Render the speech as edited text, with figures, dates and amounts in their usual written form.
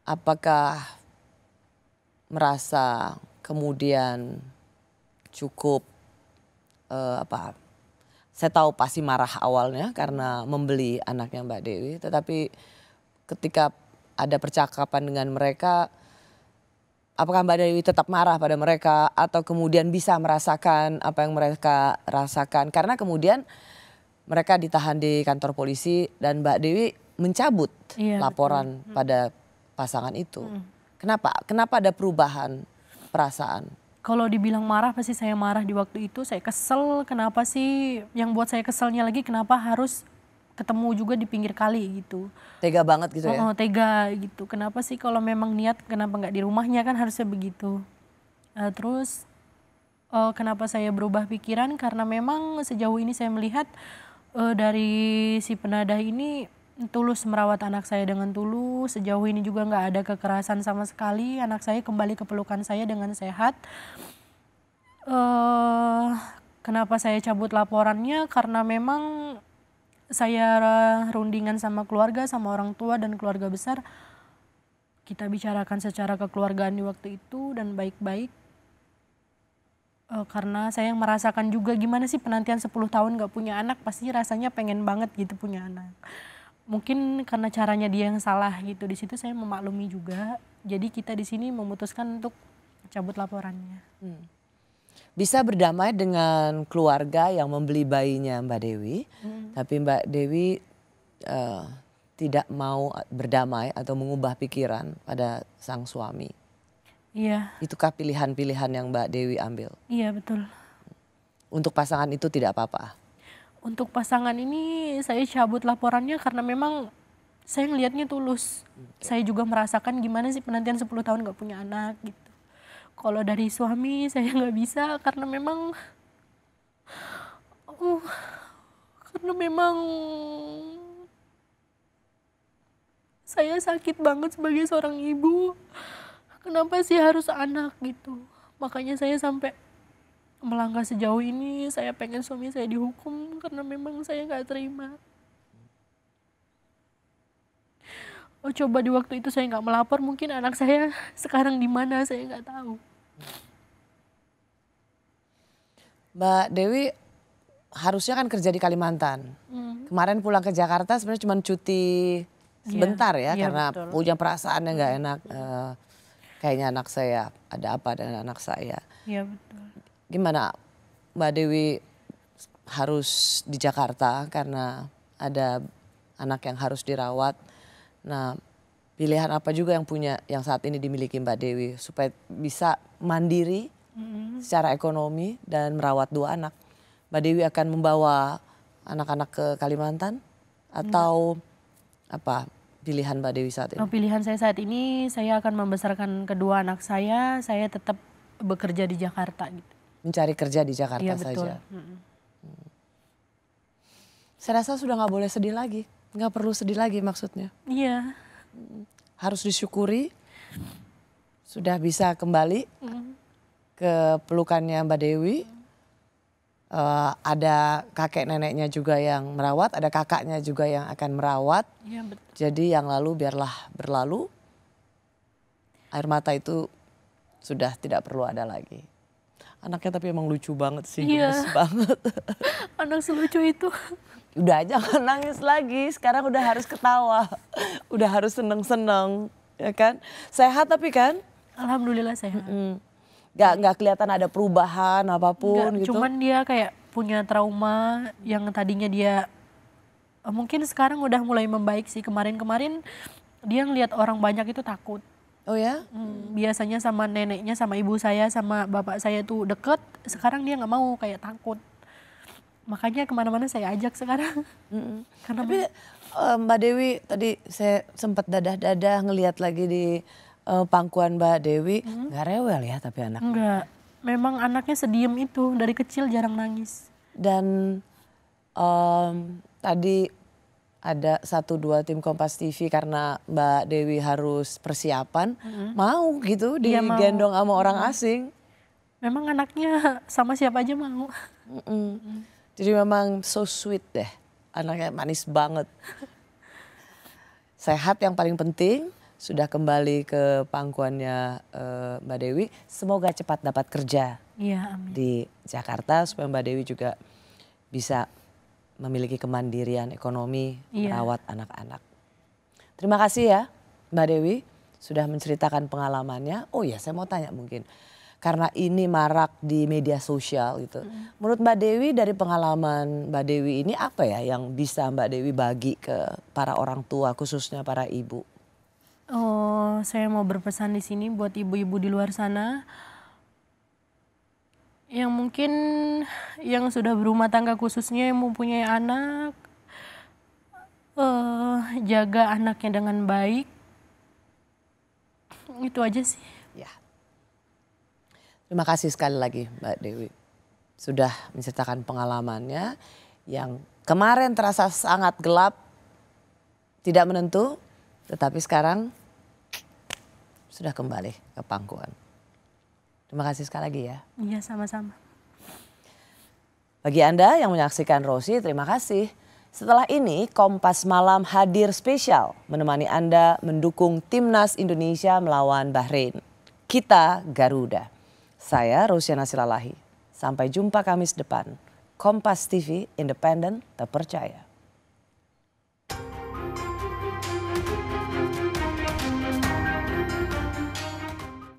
apakah merasa kemudian cukup saya tahu pasti marah awalnya karena membeli anaknya Mbak Dewi, tetapi ketika ada percakapan dengan mereka, apakah Mbak Dewi tetap marah pada mereka atau kemudian bisa merasakan apa yang mereka rasakan? Karena kemudian mereka ditahan di kantor polisi dan Mbak Dewi mencabut laporan pada pasangan itu. Kenapa ada perubahan perasaan? Kalau dibilang marah pasti saya marah di waktu itu, saya kesel. Kenapa sih yang buat saya keselnya lagi kenapa harus ketemu juga di pinggir kali gitu. Tega banget gitu ya? Tega gitu. Kenapa sih kalau memang niat kenapa nggak di rumahnya, kan harusnya begitu. Terus kenapa saya berubah pikiran, karena memang sejauh ini saya melihat dari si penadah ini tulus merawat anak saya dengan tulus. Sejauh ini juga nggak ada kekerasan sama sekali. Anak saya kembali ke pelukan saya dengan sehat. Kenapa saya cabut laporannya, karena memang saya rundingan sama keluarga, sama orang tua dan keluarga besar. Kita bicarakan secara kekeluargaan di waktu itu dan baik-baik. Karena saya merasakan juga gimana sih penantian 10 tahun gak punya anak, pasti rasanya pengen banget gitu punya anak. Mungkin karena caranya dia yang salah gitu, di situ saya memaklumi juga. Jadi kita di sini memutuskan untuk cabut laporannya. Bisa berdamai dengan keluarga yang membeli bayinya Mbak Dewi, tapi Mbak Dewi tidak mau berdamai atau mengubah pikiran pada sang suami. Iya. Itukah pilihan-pilihan yang Mbak Dewi ambil? Iya betul. Untuk pasangan itu tidak apa-apa? Untuk pasangan ini saya cabut laporannya karena memang saya ngelihatnya tulus. Saya juga merasakan gimana sih penantian 10 tahun gak punya anak gitu. Kalau dari suami saya nggak bisa karena memang saya sakit banget sebagai seorang ibu. Kenapa sih harus anak gitu? Makanya saya sampai melangkah sejauh ini. Saya pengen suami saya dihukum karena memang saya nggak terima. Coba di waktu itu saya nggak melapor, mungkin anak saya sekarang di mana saya nggak tahu. Mbak Dewi harusnya kan kerja di Kalimantan. Kemarin pulang ke Jakarta sebenarnya cuma cuti sebentar ya, karena betul. punya perasaan yang nggak enak. Kayaknya anak saya, ada apa dengan anak saya. Iya betul. Gimana Mbak Dewi harus di Jakarta karena ada anak yang harus dirawat. Nah, pilihan apa juga yang saat ini dimiliki Mbak Dewi supaya bisa mandiri secara ekonomi dan merawat 2 anak? Mbak Dewi akan membawa anak-anak ke Kalimantan atau apa pilihan Mbak Dewi saat ini? Pilihan saya saat ini, saya akan membesarkan kedua anak saya tetap bekerja di Jakarta gitu. Mencari kerja di Jakarta Iya, betul. saja. Saya rasa sudah nggak boleh sedih lagi, nggak perlu sedih lagi maksudnya. Iya. Harus disyukuri sudah bisa kembali ke pelukannya Mbak Dewi. Ada kakek neneknya juga yang merawat, ada kakaknya juga yang akan merawat. Iya betul. Jadi yang lalu biarlah berlalu. Air mata itu sudah tidak perlu ada lagi. Anaknya tapi emang lucu banget sih, gemes banget. Anak selucu itu. Udah jangan nangis lagi, sekarang udah harus ketawa. Udah harus seneng-seneng, ya kan? Sehat tapi kan? Alhamdulillah sehat. Nggak kelihatan ada perubahan apapun Nggak, gitu. cuman dia kayak punya trauma yang tadinya dia mungkin sekarang udah mulai membaik sih. Kemarin-kemarin dia ngelihat orang banyak itu takut. Oh ya? Biasanya sama neneknya, sama ibu saya, sama bapak saya tuh deket. Sekarang dia nggak mau, kayak takut. Makanya kemana-mana saya ajak sekarang. Karena tapi Mbak Dewi tadi saya sempat dadah-dadah ngelihat lagi di pangkuan Mbak Dewi, nggak rewel ya tapi anak? enggak, memang anaknya sediem itu, dari kecil jarang nangis. Dan tadi ada 1-2 tim Kompas TV karena Mbak Dewi harus persiapan, mau gitu digendong sama orang asing. Memang anaknya sama siapa aja mau. Jadi memang so sweet deh, anaknya manis banget. Sehat yang paling penting, sudah kembali ke pangkuannya Mbak Dewi. Semoga cepat dapat kerja Iya, amin. di Jakarta supaya Mbak Dewi juga bisa memiliki kemandirian ekonomi, merawat anak-anak. Terima kasih ya Mbak Dewi sudah menceritakan pengalamannya. Oh ya, saya mau tanya mungkin karena ini marak di media sosial gitu. Menurut Mbak Dewi dari pengalaman Mbak Dewi ini apa ya yang bisa Mbak Dewi bagi ke para orang tua khususnya para ibu? Oh, saya mau berpesan di sini buat ibu-ibu di luar sana yang mungkin yang sudah berumah tangga khususnya yang mempunyai anak, jaga anaknya dengan baik. Itu aja sih. Ya. Terima kasih sekali lagi Mbak Dewi sudah menceritakan pengalamannya yang kemarin terasa sangat gelap, tidak menentu, tetapi sekarang sudah kembali ke pangkuan. Terima kasih sekali lagi ya. Iya, sama-sama. Bagi Anda yang menyaksikan Rosi, terima kasih. Setelah ini Kompas Malam hadir spesial menemani Anda mendukung Timnas Indonesia melawan Bahrain. Kita Garuda. Saya Rosiana Silalahi. Sampai jumpa Kamis depan. Kompas TV, independen, terpercaya.